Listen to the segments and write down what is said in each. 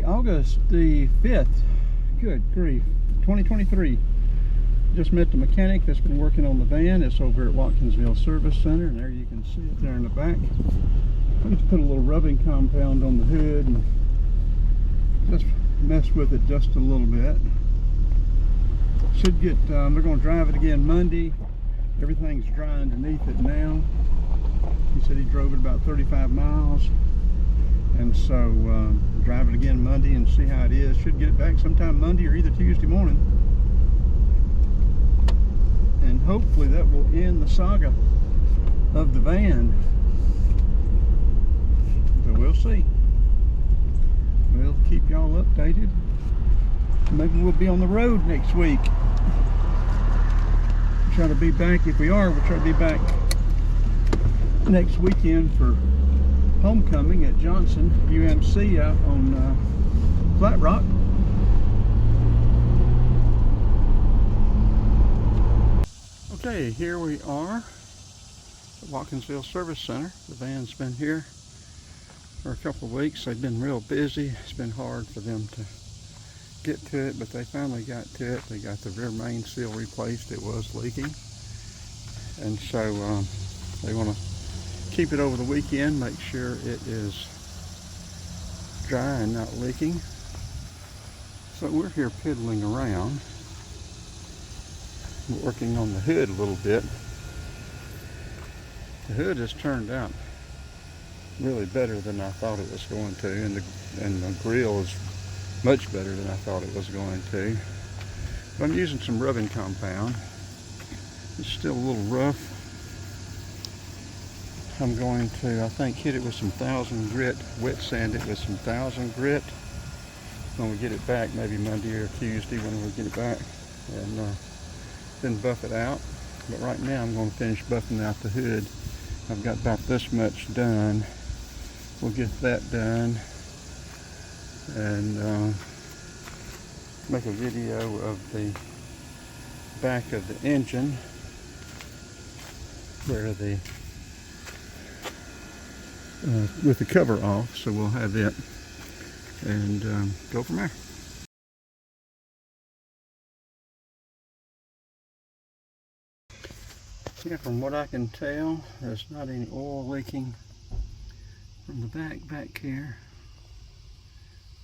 August the 5th. Good grief. 2023. Just met the mechanic that's been working on the van. It's over at Watkinsville Service Center, and there you can see it there in the back. I just put a little rubbing compound on the hood and just mess with it just a little bit. Should get, they're going to drive it again Monday. Everything's dry underneath it now. He said he drove it about 35 miles. And so drive it again Monday and see how it is. Should get it back sometime Monday or either Tuesday morning. And hopefully that will end the saga of the van. So we'll see. We'll keep y'all updated. Maybe we'll be on the road next week. Try to be back. If we are, we'll try to be back next weekend for homecoming at Johnson UMC out on Flat Rock. Okay, here we are at Watkinsville Service Center. The van's been here for a couple of weeks. They've been real busy. It's been hard for them to get to it, but they finally got to it. They got the rear main seal replaced. It was leaking, and so they want to keep it over the weekend, make sure it is dry and not leaking. So we're here piddling around, working on the hood a little bit. The hood has turned out really better than I thought it was going to, and the grill is much better than I thought it was going to. But I'm using some rubbing compound. It's still a little rough. I'm going to, I think, hit it with some 1000 grit, wet sand it with some 1000 grit when we get it back, maybe Monday or Tuesday when we get it back, and then buff it out. But right now I'm going to finish buffing out the hood. I've got about this much done. We'll get that done and make a video of the back of the engine where the with the cover off, so we'll have it and go from there. Yeah, from what I can tell, there's not any oil leaking from the back here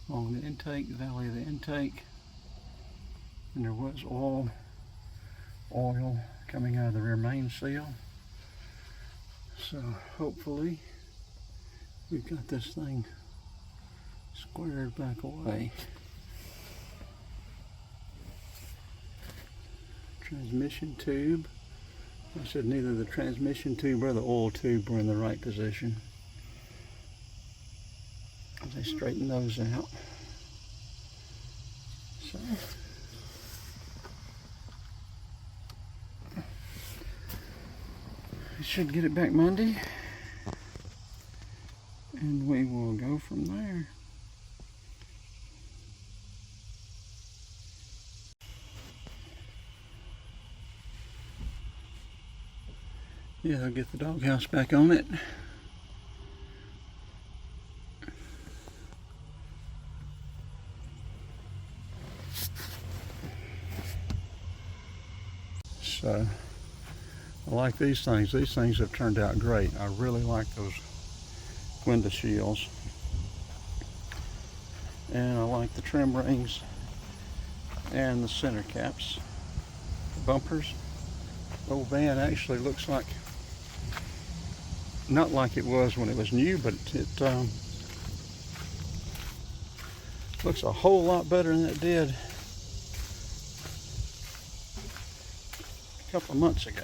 along the intake, the valley of the intake, and there was oil coming out of the rear main seal. So hopefully we've got this thing squared back away. Transmission tube. I said neither the transmission tube or the oil tube were in the right position. They straighten those out. So we should get it back Monday, and we will go from there. Yeah, I'll get the doghouse back on it. So I like these things. These things have turned out great. I really like those window shields, and I like the trim rings and the center caps, the bumpers. The old van actually looks like, not like it was when it was new, but it looks a whole lot better than it did a couple of months ago.